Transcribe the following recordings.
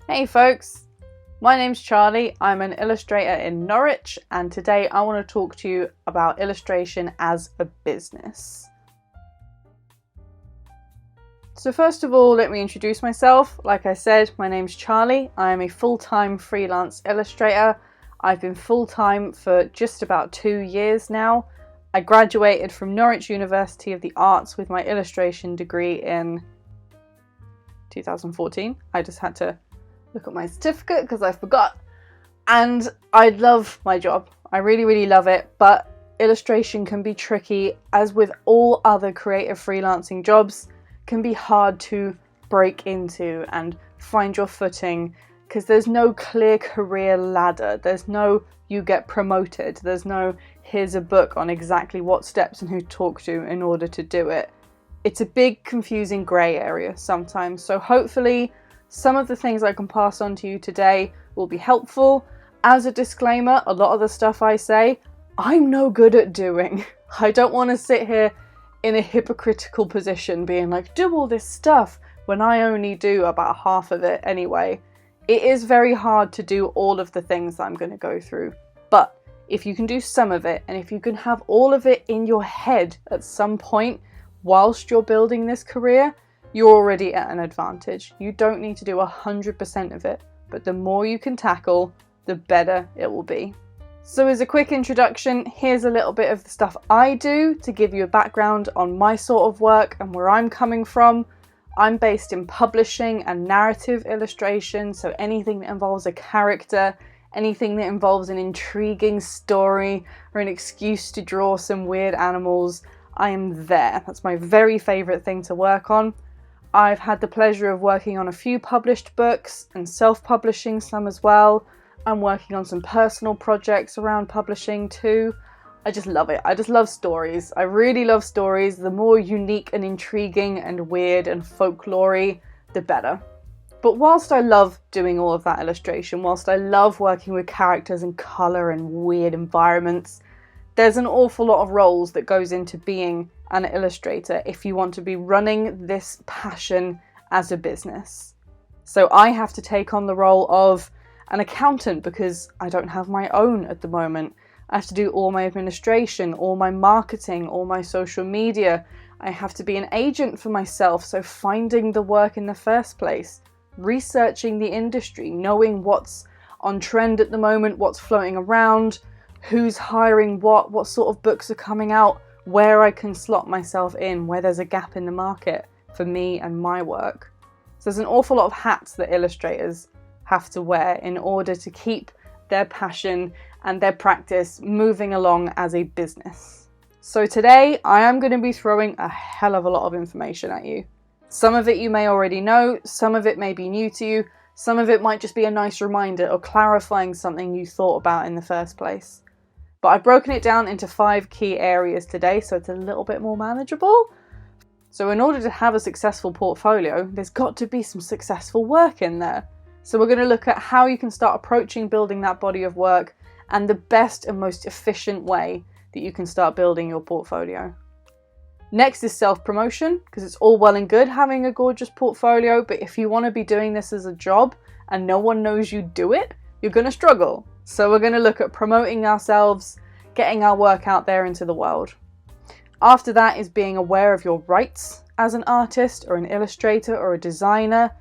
Hey folks, my name's Charlie. I'm an illustrator in Norwich, and today I want to talk to you about illustration as a business. So first of all, let me introduce myself. Like I said, my name's Charlie. I am a full-time freelance illustrator. I've been full-time for just about 2 years now. I graduated from Norwich University of the Arts with my illustration degree in 2014. I just had to look at my certificate because I forgot. And I love my job. I really love it, but illustration can be tricky, as with all other creative freelancing jobs, can be hard to break into and find your footing because there's no clear career ladder. There's no you get promoted. There's no here's a book on exactly what steps and who to talk to in order to do it. It's a big confusing grey area sometimes. So hopefully some of the things I can pass on to you today will be helpful. As a disclaimer, a lot of the stuff I say, I'm no good at doing. I don't want to sit here in a hypocritical position being like, do all this stuff when I only do about half of it anyway. It is very hard to do all of the things that I'm going to go through. But if you can do some of it, and if you can have all of it in your head at some point whilst you're building this career, you're already at an advantage. You don't need to do 100% of it, but the more you can tackle, the better it will be. So as a quick introduction, here's a little bit of the stuff I do to give you a background on my sort of work and where I'm coming from. I'm based in publishing and narrative illustration, so anything that involves a character, anything that involves an intriguing story or an excuse to draw some weird animals, I am there. That's my very favourite thing to work on. I've had the pleasure of working on a few published books and self-publishing some as well. I'm working on some personal projects around publishing too. I just love it. I just love stories. I really love stories. The more unique and intriguing and weird and folklore-y, the better. But whilst I love doing all of that illustration, whilst I love working with characters and colour and weird environments, there's an awful lot of roles that goes into being an illustrator if you want to be running this passion as a business. So I have to take on the role of an accountant because I don't have my own at the moment. I have to do all my administration, all my marketing, all my social media. I have to be an agent for myself, so finding the work in the first place, researching the industry, knowing what's on trend at the moment, what's floating around, who's hiring what sort of books are coming out, where I can slot myself in, where there's a gap in the market for me and my work. So there's an awful lot of hats that illustrators have to wear in order to keep their passion and their practice moving along as a business. So today I am going to be throwing a hell of a lot of information at you. Some of it you may already know, some of it may be new to you, some of it might just be a nice reminder or clarifying something you thought about in the first place. But I've broken it down into 5 key areas today, so it's a little bit more manageable. So in order to have a successful portfolio, there's got to be some successful work in there. So we're going to look at how you can start approaching building that body of work and the best and most efficient way that you can start building your portfolio. Next is self-promotion, because it's all well and good having a gorgeous portfolio, but if you want to be doing this as a job and no one knows you do it, you're going to struggle. So we're going to look at promoting ourselves, getting our work out there into the world. After that is being aware of your rights as an artist or an illustrator or a designer.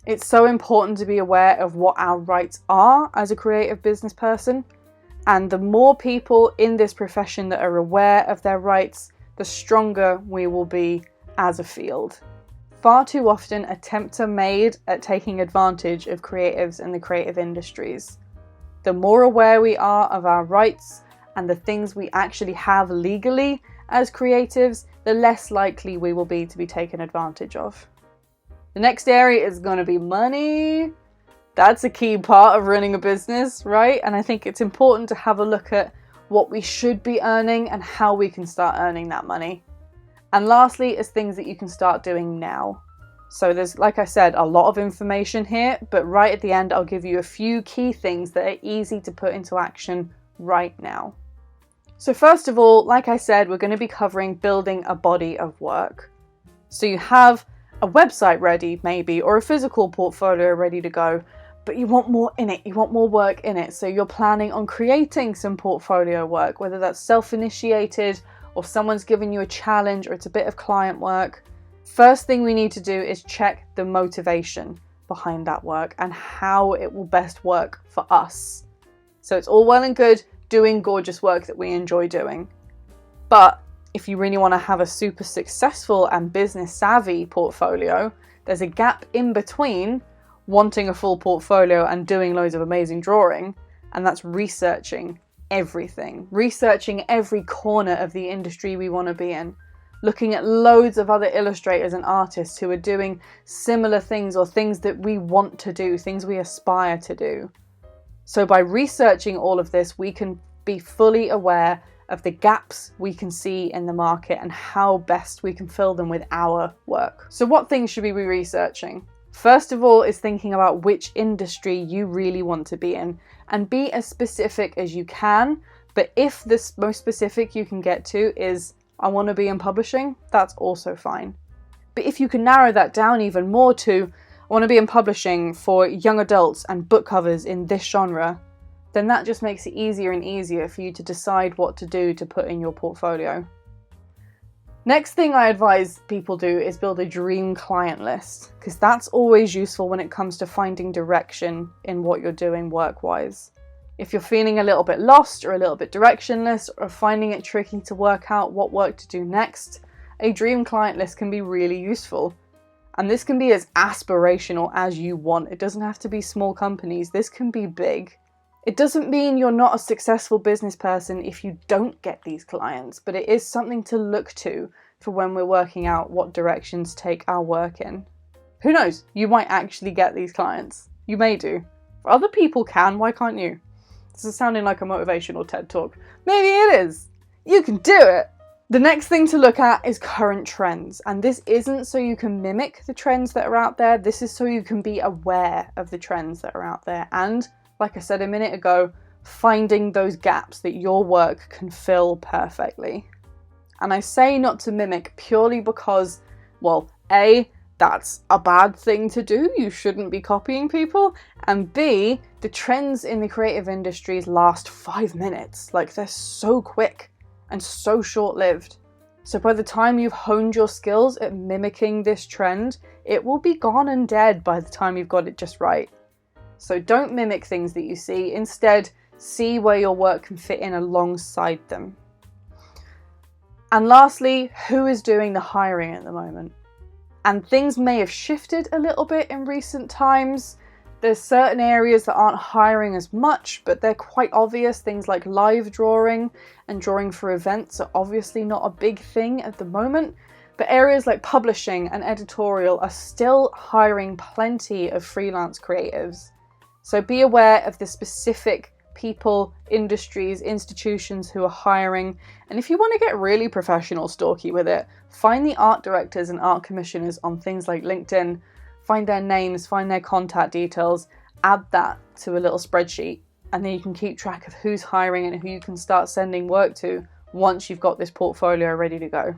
It's so important to be aware of what our rights are as a creative business person. And the more people in this profession that are aware of their rights, the stronger we will be as a field. Far too often attempts are made at taking advantage of creatives in the creative industries. The more aware we are of our rights and the things we actually have legally as creatives, the less likely we will be to be taken advantage of. The next area is going to be money. That's a key part of running a business, right? And I think it's important to have a look at what we should be earning and how we can start earning that money. And lastly is things that you can start doing now. So there's, like I said, a lot of information here, but right at the end, I'll give you a few key things that are easy to put into action right now. So first of all, like I said, we're going to be covering building a body of work. So you have a website ready maybe, or a physical portfolio ready to go, but you want more in it, you want more work in it. So you're planning on creating some portfolio work, whether that's self-initiated or someone's given you a challenge or it's a bit of client work. First thing we need to do is check the motivation behind that work and how it will best work for us. So it's all well and good doing gorgeous work that we enjoy doing, but if you really want to have a super successful and business savvy portfolio, there's a gap in between wanting a full portfolio and doing loads of amazing drawing, and that's researching everything, researching every corner of the industry we want to be in, looking at loads of other illustrators and artists who are doing similar things or things that we want to do, things we aspire to do. So by researching all of this, we can be fully aware of the gaps we can see in the market and how best we can fill them with our work. So what things should we be researching? First of all is thinking about which industry you really want to be in, and be as specific as you can. But if the most specific you can get to is, I want to be in publishing, that's also fine. But if you can narrow that down even more to, I want to be in publishing for young adults and book covers in this genre, then that just makes it easier and easier for you to decide what to do to put in your portfolio. Next thing I advise people do is build a dream client list, because that's always useful when it comes to finding direction in what you're doing work-wise. If you're feeling a little bit lost or a little bit directionless or finding it tricky to work out what work to do next, a dream client list can be really useful. And this can be as aspirational as you want. It doesn't have to be small companies. This can be big. It doesn't mean you're not a successful business person if you don't get these clients, but it is something to look to for when we're working out what directions to take our work in. Who knows? You might actually get these clients. You may do. If other people can, why can't you? This is sounding like a motivational TED talk. Maybe it is. You can do it. The next thing to look at is current trends. And this isn't so you can mimic the trends that are out there. This is so you can be aware of the trends that are out there. And like I said a minute ago, finding those gaps that your work can fill perfectly. And I say not to mimic purely because, well, A, that's a bad thing to do. You shouldn't be copying people. And B, the trends in the creative industries last 5 minutes. Like, they're so quick and so short-lived. So by the time you've honed your skills at mimicking this trend, it will be gone and dead by the time you've got it just right. So don't mimic things that you see. Instead, see where your work can fit in alongside them. And lastly, who is doing the hiring at the moment? And things may have shifted a little bit in recent times. There's certain areas that aren't hiring as much, but they're quite obvious. Things like live drawing and drawing for events are obviously not a big thing at the moment. But areas like publishing and editorial are still hiring plenty of freelance creatives. So be aware of the specific people, industries, institutions who are hiring. And if you want to get really professional stalky with it, find the art directors and art commissioners on things like LinkedIn, find their names, find their contact details, add that to a little spreadsheet, and then you can keep track of who's hiring and who you can start sending work to once you've got this portfolio ready to go.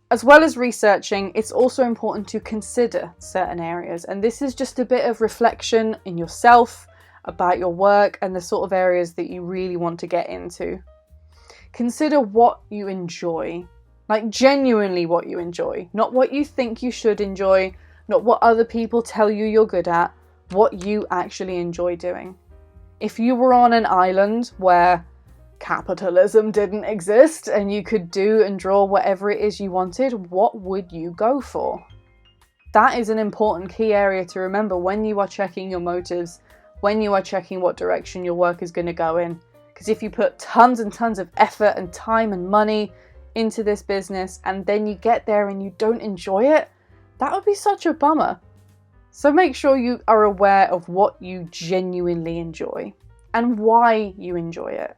As well as researching, it's also important to consider certain areas, and this is just a bit of reflection in yourself about your work and the sort of areas that you really want to get into. Consider what you enjoy, like genuinely what you enjoy, not what you think you should enjoy, not what other people tell you you're good at, what you actually enjoy doing. If you were on an island where capitalism didn't exist and you could do and draw whatever it is you wanted, what would you go for? That is an important key area to remember when you are checking your motives, when you are checking what direction your work is going to go in. Because if you put tons and tons of effort and time and money into this business and then you get there and you don't enjoy it, that would be such a bummer. So make sure you are aware of what you genuinely enjoy and why you enjoy it.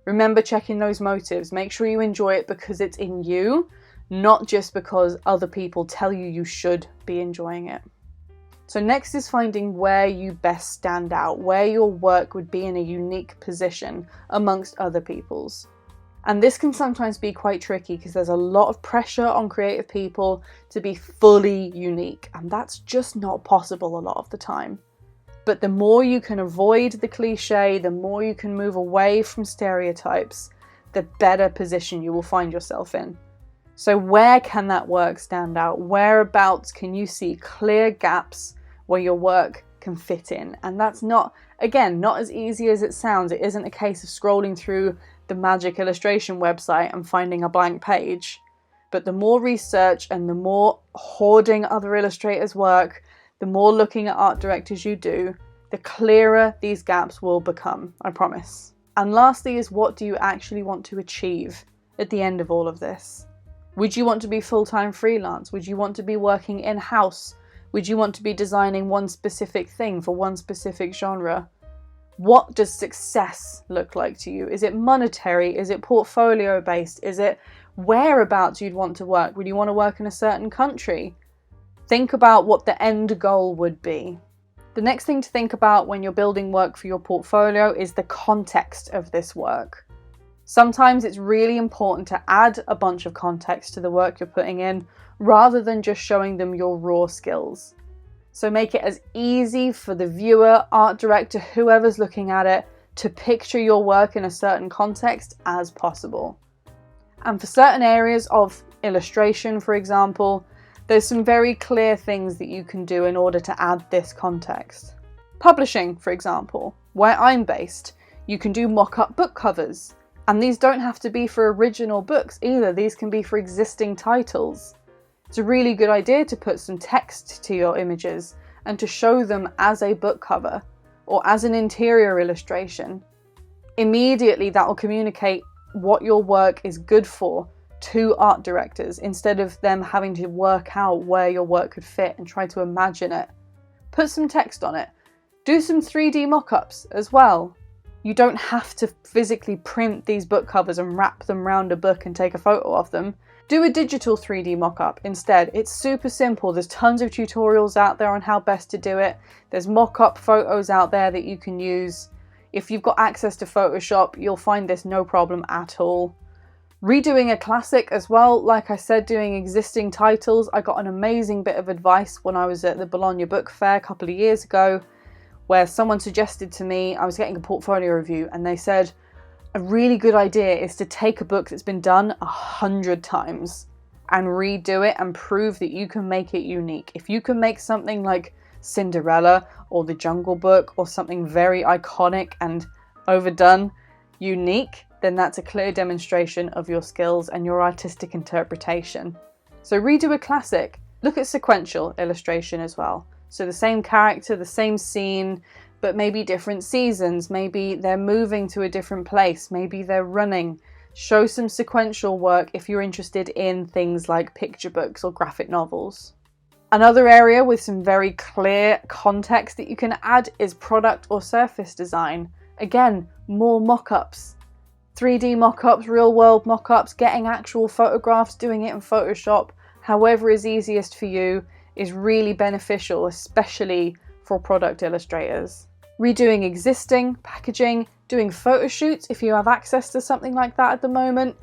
Remember checking those motives. Make sure you enjoy it because it's in you, not just because other people tell you you should be enjoying it. So next is finding where you best stand out, where your work would be in a unique position amongst other people's. And this can sometimes be quite tricky because there's a lot of pressure on creative people to be fully unique, and that's just not possible a lot of the time. But the more you can avoid the cliche, the more you can move away from stereotypes, the better position you will find yourself in. So where can that work stand out? Whereabouts can you see clear gaps where your work can fit in? And that's not, again, not as easy as it sounds. It isn't a case of scrolling through the magic illustration website and finding a blank page. But the more research and the more hoarding other illustrators' work, the more looking at art directors you do, the clearer these gaps will become, I promise. And lastly is, what do you actually want to achieve at the end of all of this? Would you want to be full-time freelance? Would you want to be working in-house? Would you want to be designing one specific thing for one specific genre? What does success look like to you? Is it monetary? Is it portfolio based? Is it whereabouts you'd want to work? Would you want to work in a certain country? Think about what the end goal would be. The next thing to think about when you're building work for your portfolio is the context of this work. Sometimes it's really important to add a bunch of context to the work you're putting in rather than just showing them your raw skills. So make it as easy for the viewer, art director, whoever's looking at it, to picture your work in a certain context as possible. And for certain areas of illustration, for example, there's some very clear things that you can do in order to add this context. Publishing, for example, where I'm based, you can do mock-up book covers. And these don't have to be for original books either. These can be for existing titles. It's a really good idea to put some text to your images and to show them as a book cover or as an interior illustration. Immediately that will communicate what your work is good for to art directors instead of them having to work out where your work could fit and try to imagine it. Put some text on it. Do some 3D mock-ups as well. You don't have to physically print these book covers and wrap them around a book and take a photo of them. Do a digital 3D mock-up instead. It's super simple. There's tons of tutorials out there on how best to do it. There's mock-up photos out there that you can use. If you've got access to Photoshop, you'll find this no problem at all. Redoing a classic as well, like I said, doing existing titles. I got an amazing bit of advice when I was at the Bologna Book Fair a couple of years ago, where someone suggested to me, I was getting a portfolio review, and they said, a really good idea is to take a book that's been done 100 times and redo it and prove that you can make it unique. If you can make something like Cinderella or The Jungle Book or something very iconic and overdone unique, then that's a clear demonstration of your skills and your artistic interpretation. So redo a classic. Look at sequential illustration as well. So the same character, the same scene, but maybe different seasons. Maybe they're moving to a different place. Maybe they're running. Show some sequential work if you're interested in things like picture books or graphic novels. Another area with some very clear context that you can add is product or surface design. Again, more mock-ups. 3D mock-ups, real-world mock-ups, getting actual photographs, doing it in Photoshop, however is easiest for you, is really beneficial, especially for product illustrators. Redoing existing packaging, doing photo shoots if you have access to something like that at the moment,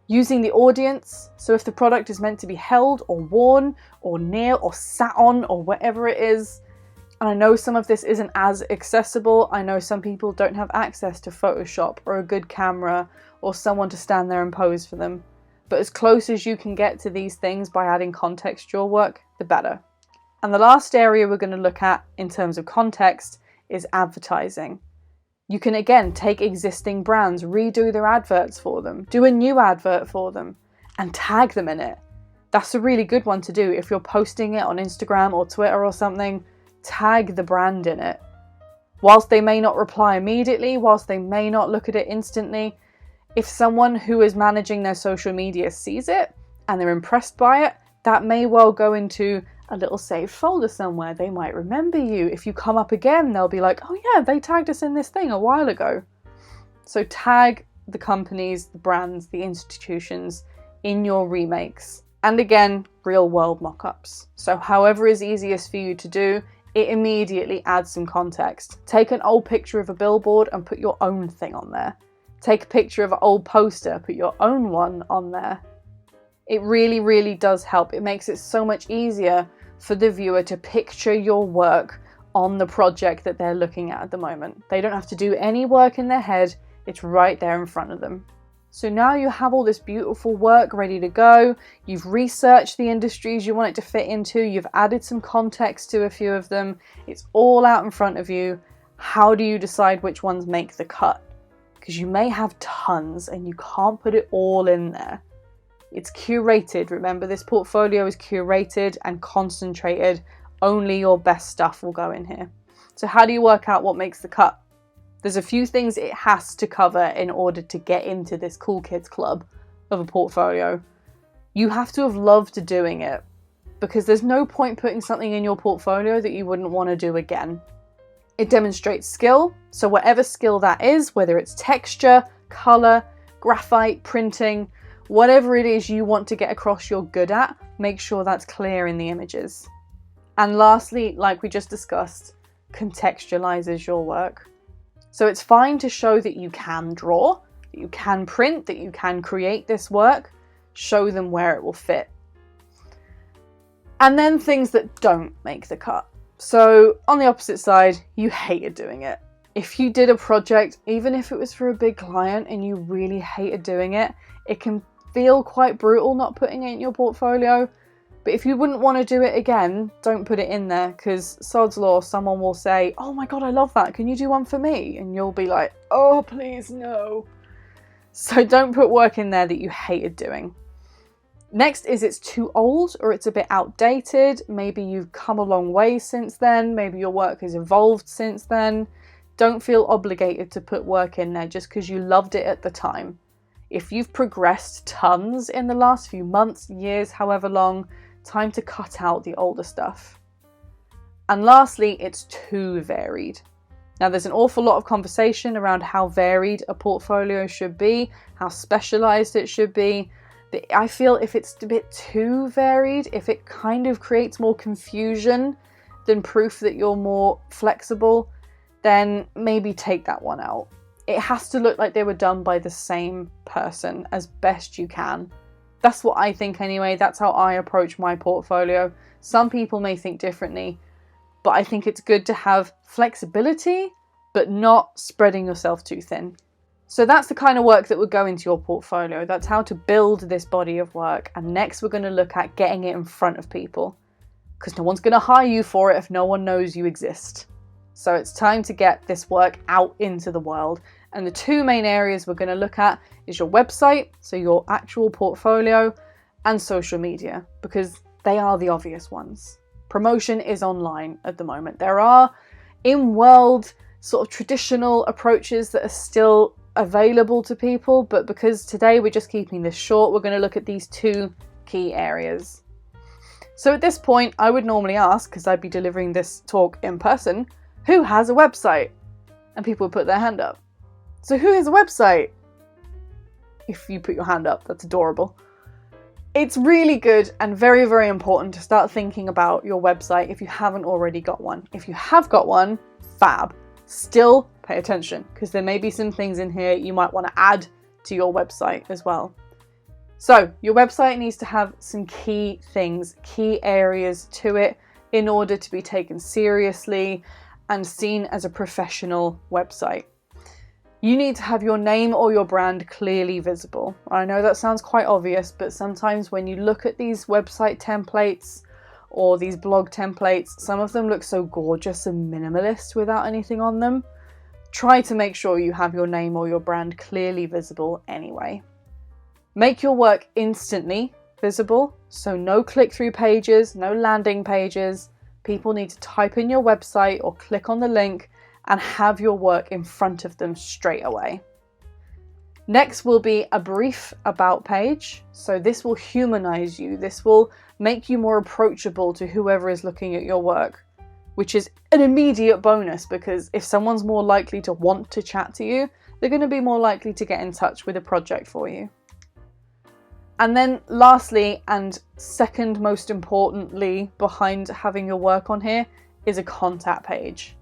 using the audience, so if the product is meant to be held or worn or near or sat on or whatever it is. And I know some of this isn't as accessible. I know some people don't have access to Photoshop or a good camera or someone to stand there and pose for them. But as close as you can get to these things by adding context to your work, the better. And the last area we're going to look at in terms of context is advertising. You can again take existing brands, redo their adverts for them, do a new advert for them, and tag them in it. That's a really good one to do if you're posting it on Instagram or Twitter or something. Tag the brand in it. Whilst they may not reply immediately, whilst they may not look at it instantly, if someone who is managing their social media sees it and they're impressed by it, that may well go into a little saved folder somewhere. They might remember you. If you come up again, they'll be like, oh yeah, they tagged us in this thing a while ago. So tag the companies, the brands, the institutions in your remakes. And again, real world mock-ups. So however is easiest for you to do, it immediately adds some context. Take an old picture of a billboard and put your own thing on there. Take a picture of an old poster, put your own one on there. It really, really does help. It makes it so much easier for the viewer to picture your work on the project that they're looking at the moment. They don't have to do any work in their head. It's right there in front of them. So now you have all this beautiful work ready to go. You've researched the industries you want it to fit into. You've added some context to a few of them. It's all out in front of you. How do you decide which ones make the cut? Because you may have tons and you can't put it all in there. It's curated. Remember, this portfolio is curated and concentrated. Only your best stuff will go in here. So how do you work out what makes the cut? There's a few things it has to cover in order to get into this cool kids club of a portfolio. You have to have loved doing it, because there's no point putting something in your portfolio that you wouldn't want to do again. It demonstrates skill, so whatever skill that is, whether it's texture, color, graphite, printing, whatever it is you want to get across you're good at, make sure that's clear in the images. And lastly, like we just discussed, contextualizes your work. So it's fine to show that you can draw, that you can print, that you can create this work. Show them where it will fit. And then things that don't make the cut. So on the opposite side, you hated doing it. If you did a project, even if it was for a big client and you really hated doing it, it can feel quite brutal not putting it in your portfolio. But if you wouldn't want to do it again, don't put it in there, because sod's law, someone will say, oh my God, I love that. Can you do one for me? And you'll be like, oh, please, no. So don't put work in there that you hated doing. Next is it's too old or it's a bit outdated. Maybe you've come a long way since then. Maybe your work has evolved since then. Don't feel obligated to put work in there just because you loved it at the time. If you've progressed tons in the last few months, years, however long, time to cut out the older stuff. And lastly, it's too varied. Now, there's an awful lot of conversation around how varied a portfolio should be, how specialized it should be. But I feel if it's a bit too varied, if it kind of creates more confusion than proof that you're more flexible, then maybe take that one out. It has to look like they were done by the same person as best you can. That's what I think anyway. That's how I approach my portfolio. Some people may think differently, but I think it's good to have flexibility, but not spreading yourself too thin. So that's the kind of work that would go into your portfolio. That's how to build this body of work. And next we're going to look at getting it in front of people, because no one's going to hire you for it if no one knows you exist. So it's time to get this work out into the world. And the two main areas we're going to look at is your website, so your actual portfolio, and social media, because they are the obvious ones. Promotion is online at the moment. There are in-world sort of traditional approaches that are still available to people, but because today we're just keeping this short, we're going to look at these two key areas. So at this point, I would normally ask, because I'd be delivering this talk in person, who has a website? And people would put their hand up. So who has a website? If you put your hand up, that's adorable. It's really good and very, very important to start thinking about your website if you haven't already got one. If you have got one, fab. Still pay attention, because there may be some things in here you might want to add to your website as well. So your website needs to have some key things, key areas to it in order to be taken seriously and seen as a professional website. You need to have your name or your brand clearly visible. I know that sounds quite obvious, but sometimes when you look at these website templates or these blog templates, some of them look so gorgeous and minimalist without anything on them. Try to make sure you have your name or your brand clearly visible anyway. Make your work instantly visible, so no click-through pages, no landing pages. People need to type in your website or click on the link and have your work in front of them straight away. Next will be a brief about page. So this will humanize you. This will make you more approachable to whoever is looking at your work, which is an immediate bonus, because if someone's more likely to want to chat to you, they're going to be more likely to get in touch with a project for you. And then lastly, and second most importantly behind having your work on here, is a contact page.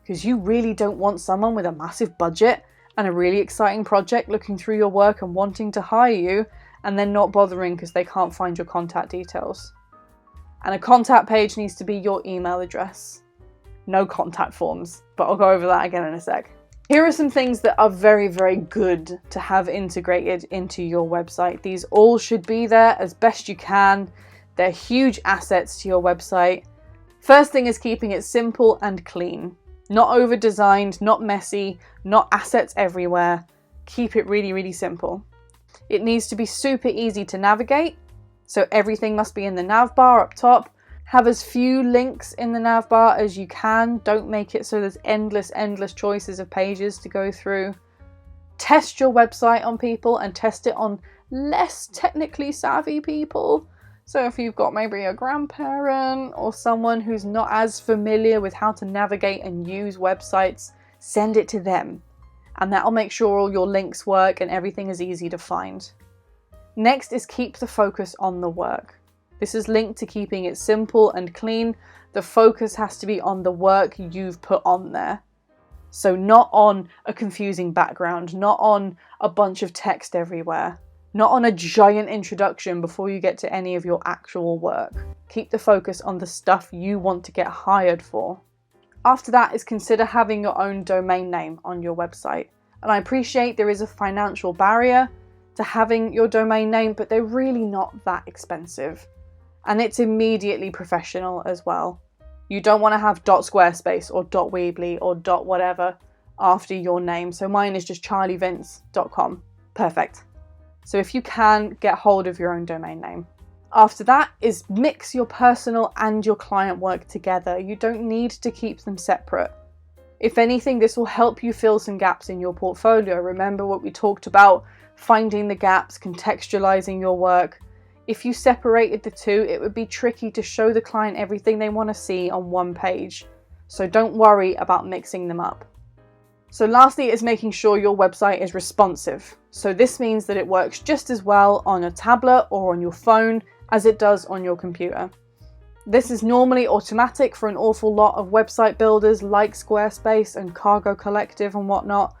Because you really don't want someone with a massive budget and a really exciting project looking through your work and wanting to hire you, and then not bothering because they can't find your contact details. And a contact page needs to be your email address. No contact forms, but I'll go over that again in a sec. Here are some things that are very, very good to have integrated into your website. These all should be there as best you can. They're huge assets to your website. First thing is keeping it simple and clean. Not over-designed, not messy, not assets everywhere. Keep it really, really simple. It needs to be super easy to navigate, so everything must be in the nav bar up top. Have as few links in the nav bar as you can. Don't make it so there's endless choices of pages to go through. Test your website on people and test it on less technically savvy people. So if you've got maybe a grandparent or someone who's not as familiar with how to navigate and use websites, send it to them. And that'll make sure all your links work and everything is easy to find. Next is keep the focus on the work. This is linked to keeping it simple and clean. The focus has to be on the work you've put on there. So not on a confusing background, not on a bunch of text everywhere, not on a giant introduction before you get to any of your actual work. Keep the focus on the stuff you want to get hired for. After that is consider having your own domain name on your website. And I appreciate there is a financial barrier to having your domain name, but they're really not that expensive. And it's immediately professional as well. You don't want to have .squarespace or .weebly or .whatever after your name. So mine is just charlivince.com. Perfect. So if you can, get hold of your own domain name. After that is mix your personal and your client work together. You don't need to keep them separate. If anything, this will help you fill some gaps in your portfolio. Remember what we talked about, finding the gaps, contextualizing your work. If you separated the two, it would be tricky to show the client everything they want to see on one page. So don't worry about mixing them up. So lastly is making sure your website is responsive. So this means that it works just as well on a tablet or on your phone as it does on your computer. This is normally automatic for an awful lot of website builders like Squarespace and Cargo Collective and whatnot.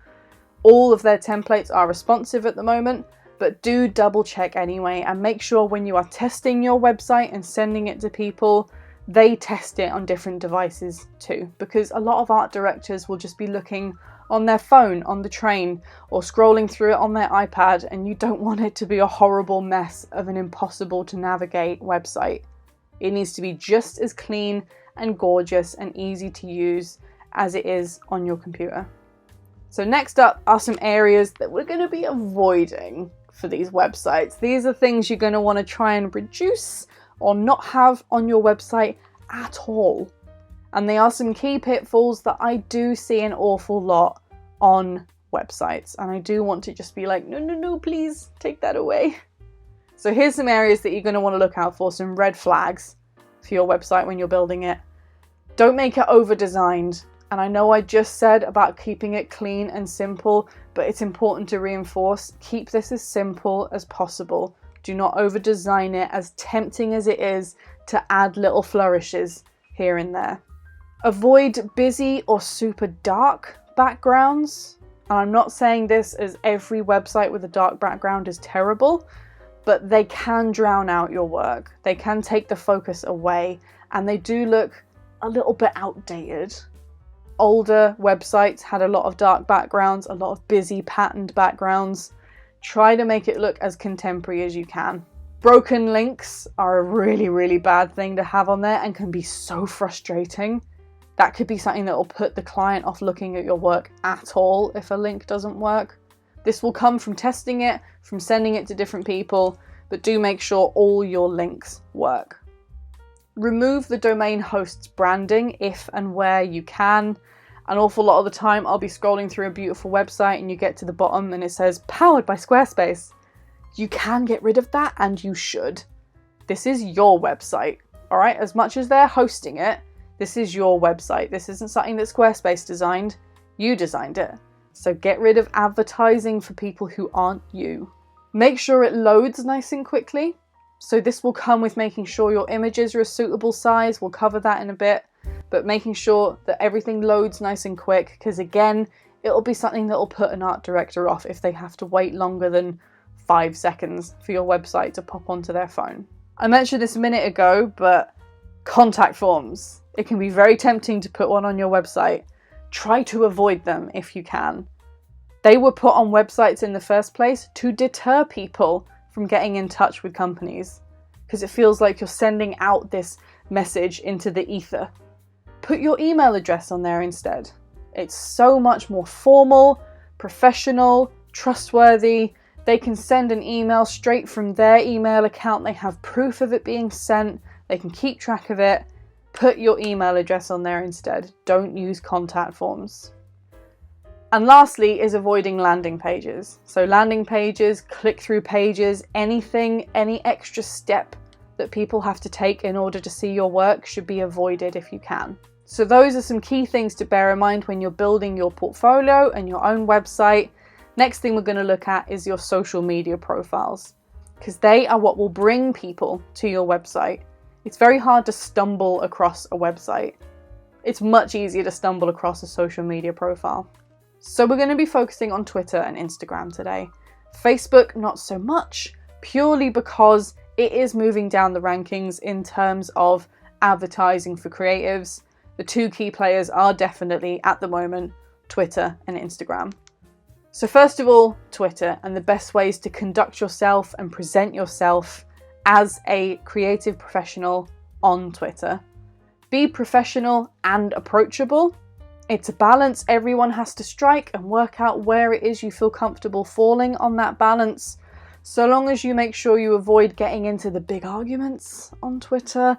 All of their templates are responsive at the moment, but do double check anyway and make sure when you are testing your website and sending it to people, they test it on different devices too, because a lot of art directors will just be looking on their phone, on the train, or scrolling through it on their iPad, and you don't want it to be a horrible mess of an impossible to navigate website. It needs to be just as clean and gorgeous and easy to use as it is on your computer. So next up are some areas that we're going to be avoiding for these websites. These are things you're going to want to try and reduce or not have on your website at all. And they are some key pitfalls that I do see an awful lot on websites. And I do want to just be like, no, please take that away. So here's some areas that you're going to want to look out for, some red flags for your website when you're building it. Don't make it over-designed. And I know I just said about keeping it clean and simple, but it's important to reinforce, keep this as simple as possible. Do not over-design it, as tempting as it is to add little flourishes here and there. Avoid busy or super dark backgrounds. And I'm not saying this as every website with a dark background is terrible, but they can drown out your work. They can take the focus away, and they do look a little bit outdated. Older websites had a lot of dark backgrounds, a lot of busy patterned backgrounds. Try to make it look as contemporary as you can. Broken links are a really, really bad thing to have on there and can be so frustrating. That could be something that will put the client off looking at your work at all if a link doesn't work. This will come from testing it, from sending it to different people, but do make sure all your links work. Remove the domain host's branding if and where you can. An awful lot of the time I'll be scrolling through a beautiful website and you get to the bottom and it says powered by Squarespace. You can get rid of that, and you should. This is your website, all right? As much as they're hosting it, this is your website. This isn't something that Squarespace designed. You designed it. So get rid of advertising for people who aren't you. Make sure it loads nice and quickly. So this will come with making sure your images are a suitable size. We'll cover that in a bit. But making sure that everything loads nice and quick, because again, it'll be something that will put an art director off if they have to wait longer than 5 seconds for your website to pop onto their phone. I mentioned this a minute ago, but contact forms. It can be very tempting to put one on your website. Try to avoid them if you can. They were put on websites in the first place to deter people from getting in touch with companies, because it feels like you're sending out this message into the ether. Put your email address on there instead. It's so much more formal, professional, trustworthy. They can send an email straight from their email account. They have proof of it being sent. They can keep track of it. Put your email address on there instead. Don't use contact forms. And lastly is avoiding landing pages. So landing pages, click-through pages, anything, any extra step that people have to take in order to see your work should be avoided if you can. So those are some key things to bear in mind when you're building your portfolio and your own website. Next thing we're going to look at is your social media profiles, because they are what will bring people to your website. It's very hard to stumble across a website. It's much easier to stumble across a social media profile. So we're going to be focusing on Twitter and Instagram today. Facebook, not so much, purely because it is moving down the rankings in terms of advertising for creatives. The two key players are definitely, at the moment, Twitter and Instagram. So first of all, Twitter, and the best ways to conduct yourself and present yourself as a creative professional on Twitter. Be professional and approachable. It's a balance everyone has to strike, and work out where it is you feel comfortable falling on that balance. So long as you make sure you avoid getting into the big arguments on Twitter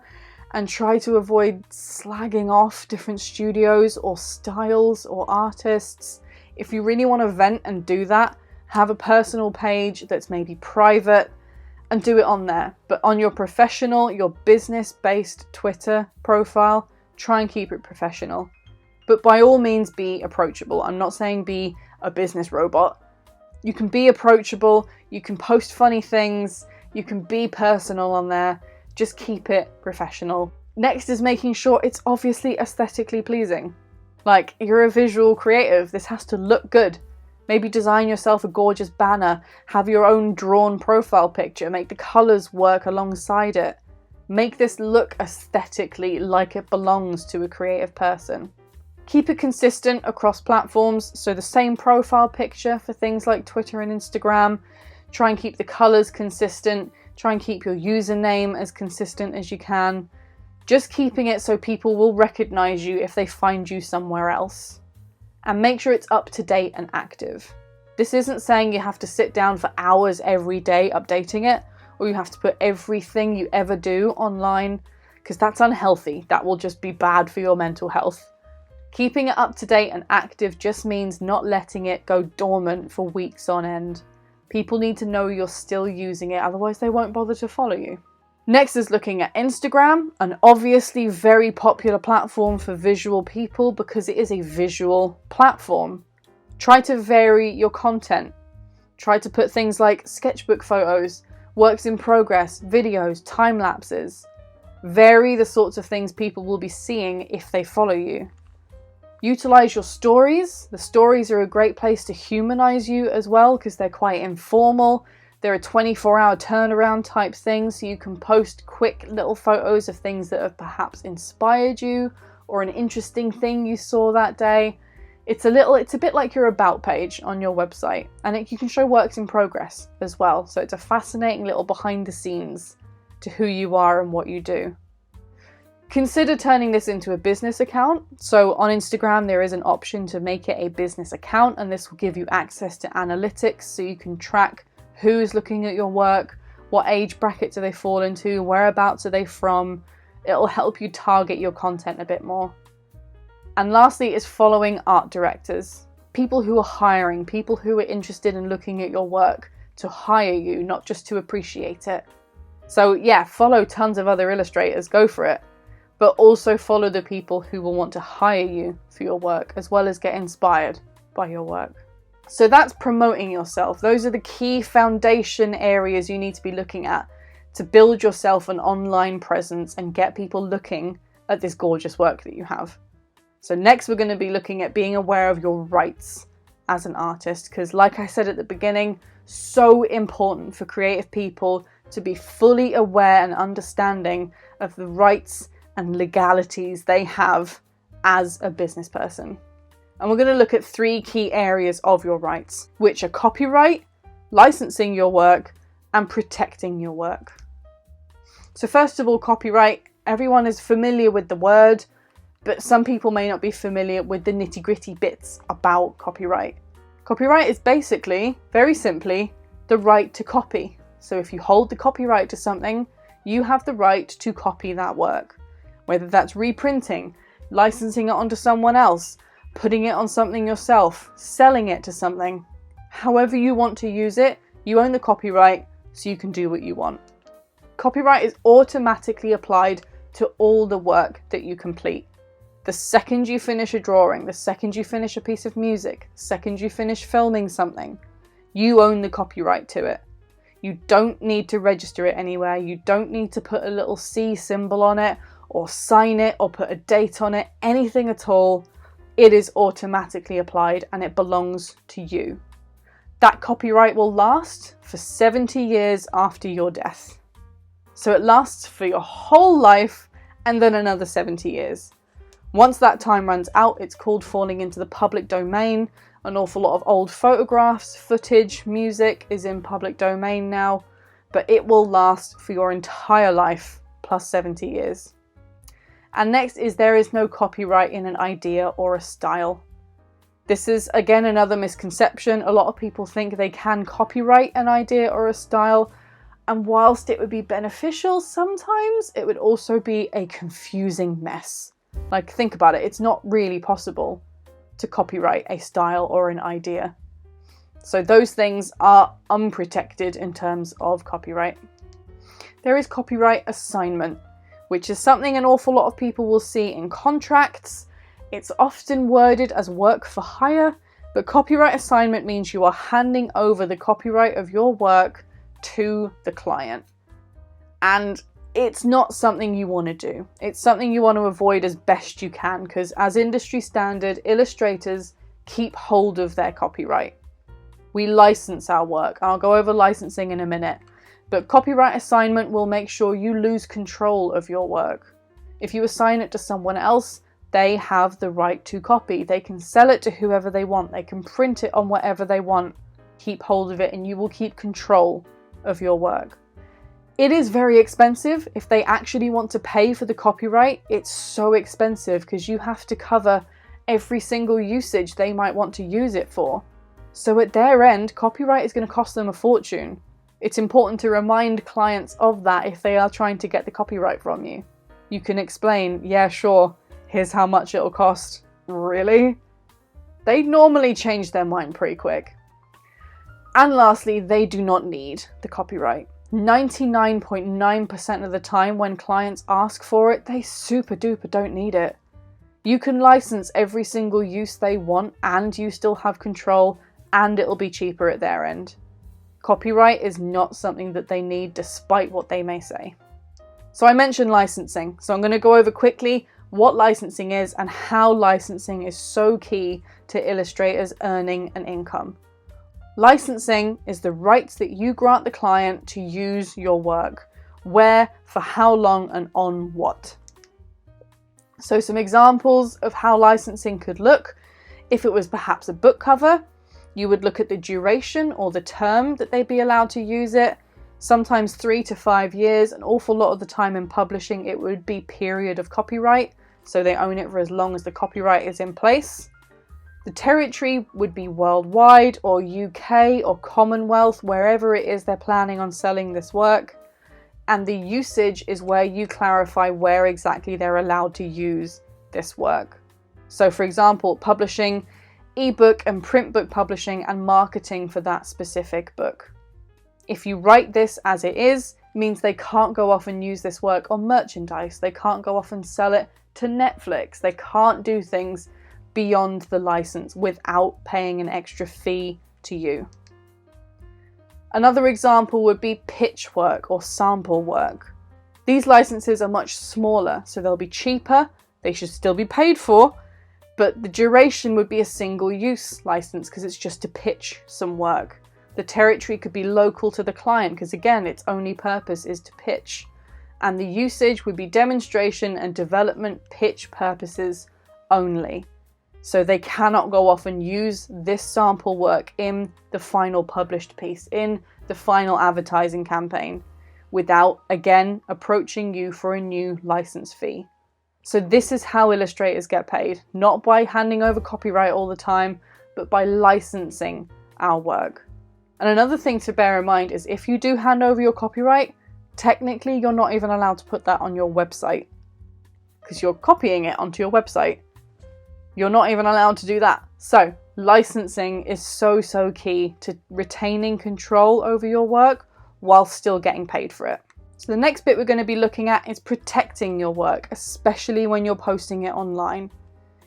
and try to avoid slagging off different studios or styles or artists. If you really want to vent and do that, have a personal page that's maybe private and do it on there. But on your professional, your business-based Twitter profile, try and keep it professional. But by all means, be approachable. I'm not saying be a business robot. You can be approachable, you can post funny things, you can be personal on there. Just keep it professional. Next is making sure it's obviously aesthetically pleasing. Like, you're a visual creative, this has to look good. Maybe design yourself a gorgeous banner, have your own drawn profile picture, make the colours work alongside it. Make this look aesthetically like it belongs to a creative person. Keep it consistent across platforms, so the same profile picture for things like Twitter and Instagram. Try and keep the colours consistent, try and keep your username as consistent as you can. Just keeping it so people will recognise you if they find you somewhere else. And make sure it's up to date and active. This isn't saying you have to sit down for hours every day updating it, or you have to put everything you ever do online, because that's unhealthy. That will just be bad for your mental health. Keeping it up to date and active just means not letting it go dormant for weeks on end. People need to know you're still using it, otherwise they won't bother to follow you. Next is looking at Instagram, an obviously very popular platform for visual people because it is a visual platform. Try to vary your content. Try to put things like sketchbook photos, works in progress, videos, time lapses. Vary the sorts of things people will be seeing if they follow you. Utilize your stories. The stories are a great place to humanize you as well because they're quite informal. They're a 24-hour turnaround type thing, so you can post quick little photos of things that have perhaps inspired you or an interesting thing you saw that day. It's a bit like your about page on your website, and you can show works in progress as well. So it's a fascinating little behind the scenes to who you are and what you do. Consider turning this into a business account. So on Instagram, there is an option to make it a business account, and this will give you access to analytics so you can track who's looking at your work, what age bracket do they fall into, whereabouts are they from. It'll help you target your content a bit more. And lastly is following art directors. People who are hiring, people who are interested in looking at your work to hire you, not just to appreciate it. So yeah, follow tons of other illustrators, go for it. But also follow the people who will want to hire you for your work, as well as get inspired by your work. So that's promoting yourself. Those are the key foundation areas you need to be looking at to build yourself an online presence and get people looking at this gorgeous work that you have. So next we're going to be looking at being aware of your rights as an artist, because like I said at the beginning, so important for creative people to be fully aware and understanding of the rights and legalities they have as a business person. And we're going to look at 3 key areas of your rights, which are copyright, licensing your work, and protecting your work. So first of all, copyright. Everyone is familiar with the word, but some people may not be familiar with the nitty-gritty bits about copyright. Copyright is basically, very simply, the right to copy. So if you hold the copyright to something, you have the right to copy that work. Whether that's reprinting, licensing it onto someone else, putting it on something yourself, selling it to something. However you want to use it, you own the copyright, so you can do what you want. Copyright is automatically applied to all the work that you complete. The second you finish a drawing, the second you finish a piece of music, the second you finish filming something, you own the copyright to it. You don't need to register it anywhere. You don't need to put a little C symbol on it or sign it or put a date on it, anything at all. It is automatically applied and it belongs to you. That copyright will last for 70 years after your death. So it lasts for your whole life and then another 70 years. Once that time runs out, it's called falling into the public domain. An awful lot of old photographs, footage, music is in public domain now, but it will last for your entire life plus 70 years. And next is there is no copyright in an idea or a style. This is again another misconception. A lot of people think they can copyright an idea or a style, and whilst it would be beneficial sometimes, it would also be a confusing mess. Like, think about it, it's not really possible to copyright a style or an idea. So those things are unprotected in terms of copyright. There is copyright assignment, which is something an awful lot of people will see in contracts. It's often worded as work for hire, but copyright assignment means you are handing over the copyright of your work to the client. And it's not something you want to do. It's something you want to avoid as best you can, because as industry standard, illustrators keep hold of their copyright. We license our work. I'll go over licensing in a minute. But copyright assignment will make sure you lose control of your work. If you assign it to someone else, they have the right to copy. They can sell it to whoever they want. They can print it on whatever they want. Keep hold of it and you will keep control of your work. It is very expensive. If they actually want to pay for the copyright, it's so expensive because you have to cover every single usage they might want to use it for. So at their end, copyright is going to cost them a fortune. It's important to remind clients of that if they are trying to get the copyright from you. You can explain, yeah, sure, here's how much it'll cost. Really? They normally change their mind pretty quick. And lastly, they do not need the copyright. 99.9% of the time when clients ask for it, they super duper don't need it. You can license every single use they want and you still have control, and it'll be cheaper at their end. Copyright is not something that they need despite what they may say. So I mentioned licensing, so I'm going to go over quickly what licensing is and how licensing is so key to illustrators earning an income. Licensing is the rights that you grant the client to use your work, where, for how long, and on what. So some examples of how licensing could look. If it was perhaps a book cover, you would look at the duration or the term that they'd be allowed to use it. Sometimes 3 to 5 years. An awful lot of the time in publishing it would be period of copyright, so they own it for as long as the copyright is in place. The territory would be worldwide or UK or Commonwealth, wherever it is they're planning on selling this work. And the usage is where you clarify where exactly they're allowed to use this work. So for example, publishing, ebook and print book publishing and marketing for that specific book. If you write this as it is, it means they can't go off and use this work on merchandise. They can't go off and sell it to Netflix. They can't do things beyond the license without paying an extra fee to you. Another example would be pitch work or sample work. These licenses are much smaller, so they'll be cheaper, they should still be paid for, But the duration would be a single-use license because it's just to pitch some work. The territory could be local to the client because, again, its only purpose is to pitch. And the usage would be demonstration and development pitch purposes only. So they cannot go off and use this sample work in the final published piece, in the final advertising campaign, without, again, approaching you for a new license fee. So this is how illustrators get paid, not by handing over copyright all the time, but by licensing our work. And another thing to bear in mind is if you do hand over your copyright, technically you're not even allowed to put that on your website because you're copying it onto your website. You're not even allowed to do that. So licensing is so key to retaining control over your work while still getting paid for it. So the next bit we're going to be looking at is protecting your work, especially when you're posting it online,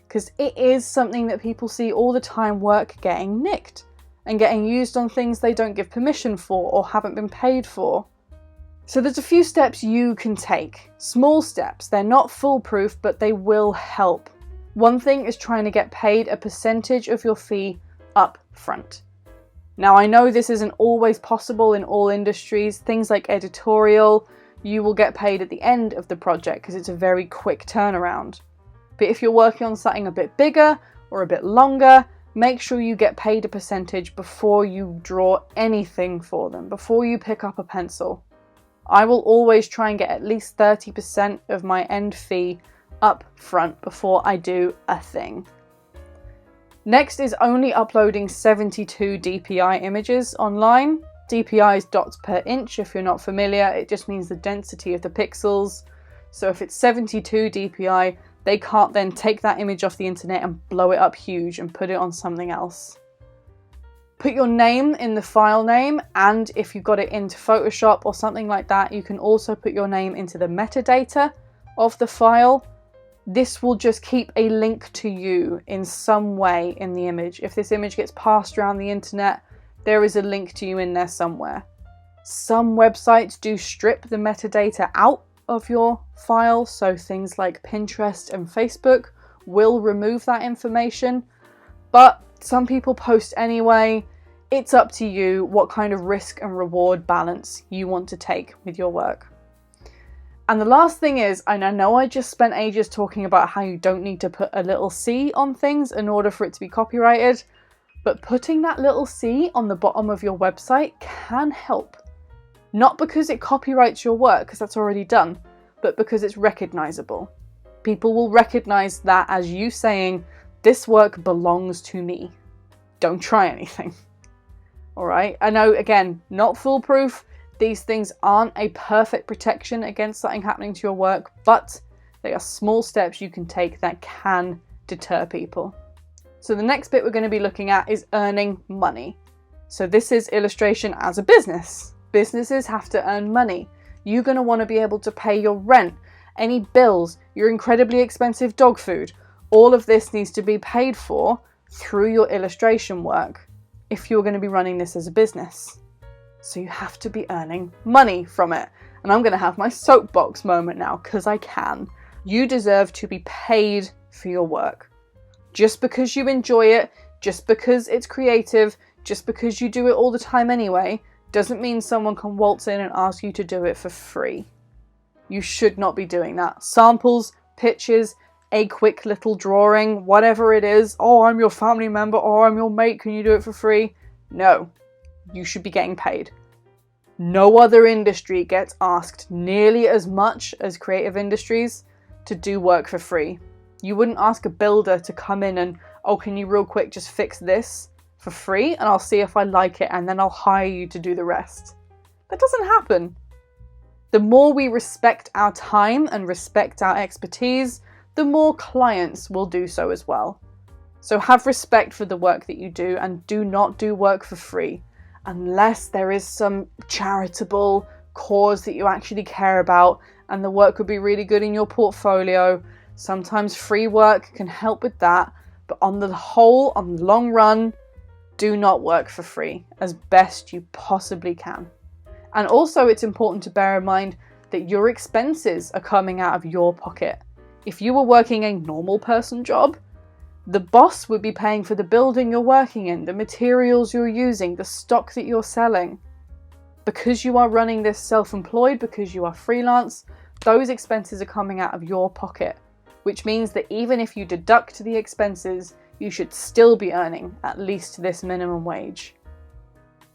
because it is something that people see all the time, work getting nicked and getting used on things they don't give permission for or haven't been paid for. So there's a few steps you can take. Small steps. They're not foolproof, but they will help. One thing is trying to get paid a percentage of your fee up front. Now, I know this isn't always possible in all industries. Things like editorial, you will get paid at the end of the project because it's a very quick turnaround. But if you're working on something a bit bigger or a bit longer, make sure you get paid a percentage before you draw anything for them, before you pick up a pencil. I will always try and get at least 30% of my end fee up front before I do a thing. Next is only uploading 72 DPI images online. DPI is dots per inch. If you're not familiar, it just means the density of the pixels. So if it's 72 DPI, they can't then take that image off the internet and blow it up huge and put it on something else. Put your name in the file name, and if you've got it into Photoshop or something like that, you can also put your name into the metadata of the file. This will just keep a link to you in some way in the image. If this image gets passed around the internet, there is a link to you in there somewhere. Some websites do strip the metadata out of your file, so things like Pinterest and Facebook will remove that information, but some people post anyway. It's up to you what kind of risk and reward balance you want to take with your work. And the last thing is, and I know I just spent ages talking about how you don't need to put a little C on things in order for it to be copyrighted, but putting that little C on the bottom of your website can help. Not because it copyrights your work, because that's already done, but because it's recognizable. People will recognize that as you saying, this work belongs to me. Don't try anything. All right. I know, again, not foolproof. These things aren't a perfect protection against something happening to your work, but they are small steps you can take that can deter people. So the next bit we're going to be looking at is earning money. So this is illustration as a business. Businesses have to earn money. You're going to want to be able to pay your rent, any bills, your incredibly expensive dog food. All of this needs to be paid for through your illustration work if you're going to be running this as a business. So you have to be earning money from it. And I'm going to have my soapbox moment now because I can. You deserve to be paid for your work. Just because you enjoy it, just because it's creative, just because you do it all the time anyway, doesn't mean someone can waltz in and ask you to do it for free. You should not be doing that. Samples, pictures, a quick little drawing, whatever it is. Oh, I'm your family member. Oh, I'm your mate. Can you do it for free? No. You should be getting paid. No other industry gets asked nearly as much as creative industries to do work for free. You wouldn't ask a builder to come in and, oh, can you real quick just fix this for free and I'll see if I like it and then I'll hire you to do the rest. That doesn't happen. The more we respect our time and respect our expertise, the more clients will do so as well. So have respect for the work that you do and do not do work for free. Unless there is some charitable cause that you actually care about and the work would be really good in your portfolio. Sometimes free work can help with that, but on the whole, on the long run, do not work for free as best you possibly can. And also it's important to bear in mind that your expenses are coming out of your pocket. If you were working a normal person job, The boss would be paying for the building you're working in, the materials you're using, the stock that you're selling. Because you are running this self-employed, because you are freelance, those expenses are coming out of your pocket, which means that even if you deduct the expenses, you should still be earning at least this minimum wage.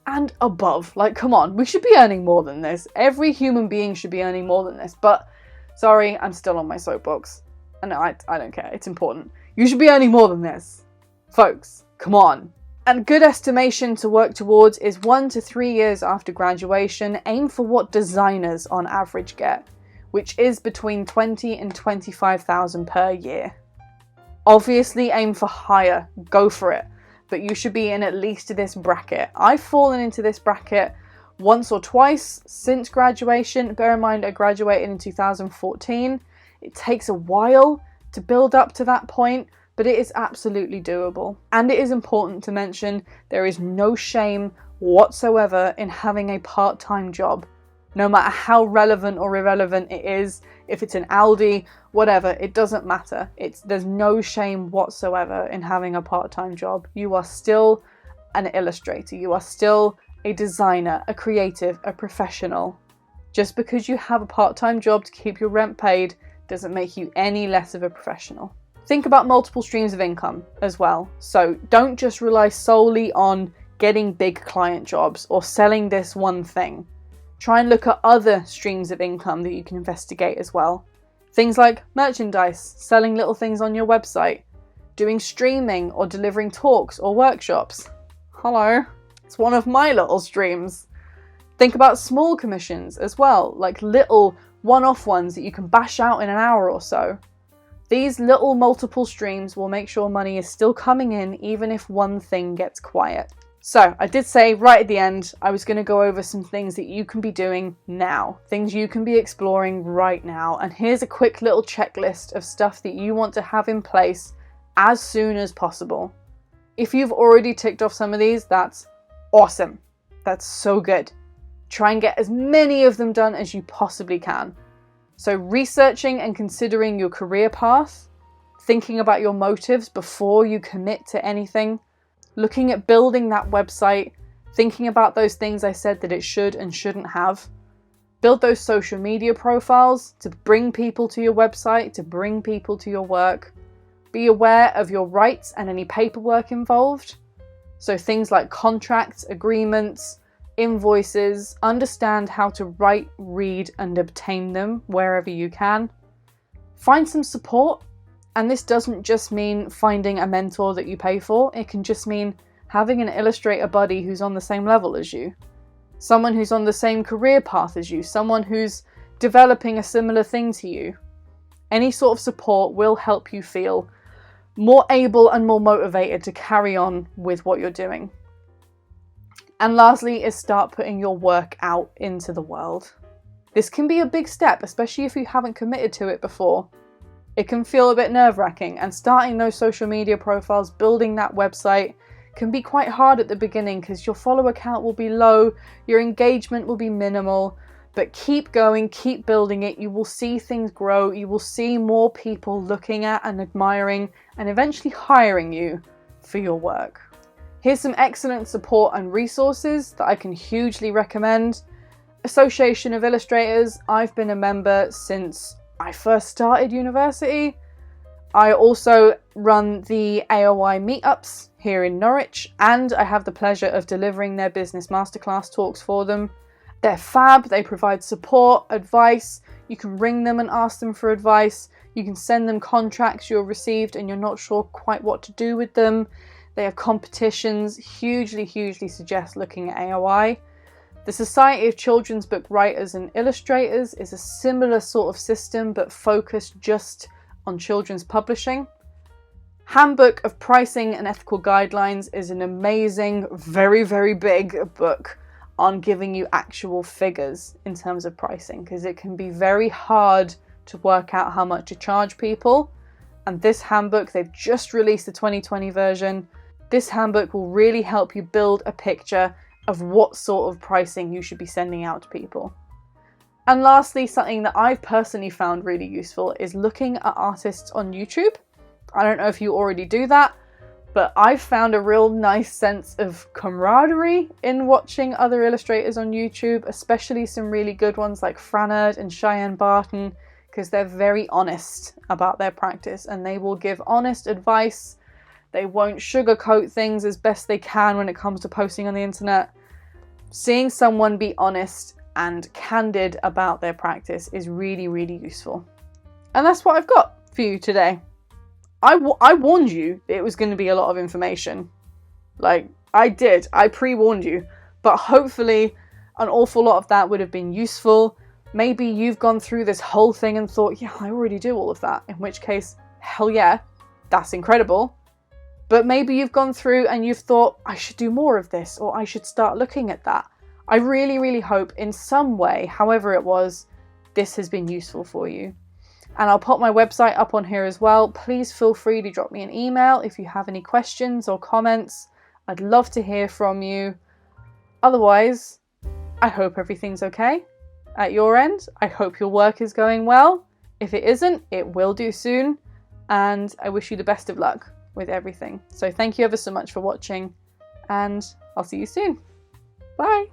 And above. Like, come on, we should be earning more than this. Every human being should be earning more than this. But, sorry, I'm still on my soapbox. And I don't care, it's important. You should be earning more than this. Folks, come on. And good estimation to work towards is 1 to 3 years after graduation. Aim for what designers on average get, which is between 20 and 25,000 per year. Obviously aim for higher, go for it, but you should be in at least this bracket. I've fallen into this bracket once or twice since graduation. Bear in mind I graduated in 2014. It takes a while to build up to that point, but it is absolutely doable. And it is important to mention there is no shame whatsoever in having a part-time job. No matter how relevant or irrelevant it is, if it's an Aldi, whatever, it doesn't matter. There's no shame whatsoever in having a part-time job. You are still an illustrator. You are still a designer, a creative, a professional. Just because you have a part-time job to keep your rent paid doesn't make you any less of a professional. Think about multiple streams of income as well. So don't just rely solely on getting big client jobs or selling this one thing. Try and look at other streams of income that you can investigate as well. Things like merchandise, selling little things on your website, doing streaming or delivering talks or workshops. Hello, it's one of my little streams. Think about small commissions as well, like little one-off ones that you can bash out in an hour or so. These little multiple streams will make sure money is still coming in even if one thing gets quiet. So I did say right at the end, I was going to go over some things that you can be doing now, things you can be exploring right now. And here's a quick little checklist of stuff that you want to have in place as soon as possible. If you've already ticked off some of these, that's awesome. That's so good. Try and get as many of them done as you possibly can. So researching and considering your career path, thinking about your motives before you commit to anything, looking at building that website, thinking about those things I said that it should and shouldn't have. Build those social media profiles to bring people to your website, to bring people to your work. Be aware of your rights and any paperwork involved. So things like contracts, agreements, invoices. Understand how to write, read, and obtain them wherever you can. Find some support. And this doesn't just mean finding a mentor that you pay for. It can just mean having an illustrator buddy who's on the same level as you. Someone who's on the same career path as you. Someone who's developing a similar thing to you. Any sort of support will help you feel more able and more motivated to carry on with what you're doing. And lastly is start putting your work out into the world. This can be a big step, especially if you haven't committed to it before. It can feel a bit nerve-wracking, and starting those social media profiles, building that website can be quite hard at the beginning because your follower count will be low, your engagement will be minimal, but keep going, keep building it. You will see things grow. You will see more people looking at and admiring and eventually hiring you for your work. Here's some excellent support and resources that I can hugely recommend. Association of Illustrators. I've been a member since I first started university. I also run the AOI meetups here in Norwich, and I have the pleasure of delivering their business masterclass talks for them. They're fab, they provide support, advice. You can ring them and ask them for advice. You can send them contracts you've received and you're not sure quite what to do with them. They have competitions. Hugely suggest looking at AOI. The Society of Children's Book Writers and Illustrators is a similar sort of system, but focused just on children's publishing. Handbook of Pricing and Ethical Guidelines is an amazing, very big book on giving you actual figures in terms of pricing, because it can be very hard to work out how much to charge people. And this handbook, they've just released the 2020 version. This handbook will really help you build a picture of what sort of pricing you should be sending out to people. And lastly, something that I've personally found really useful is looking at artists on YouTube I don't know if you already do that, but I've found a real nice sense of camaraderie in watching other illustrators on YouTube, especially some really good ones like Franard and Cheyenne Barton, because they're very honest about their practice and they will give honest advice. They won't sugarcoat things as best they can when it comes to posting on the internet. Seeing someone be honest and candid about their practice is really, really useful. And that's what I've got for you today. I warned you it was going to be a lot of information. Like, I did. I pre-warned you. But hopefully an awful lot of that would have been useful. Maybe you've gone through this whole thing and thought, yeah, I already do all of that. In which case, hell yeah, that's incredible. But maybe you've gone through and you've thought, I should do more of this, or I should start looking at that. I really, really hope in some way, however it was, this has been useful for you. And I'll pop my website up on here as well. Please feel free to drop me an email if you have any questions or comments. I'd love to hear from you. Otherwise, I hope everything's okay at your end. I hope your work is going well. If it isn't, it will do soon. And I wish you the best of luck with everything. So thank you ever so much for watching, and I'll see you soon. Bye.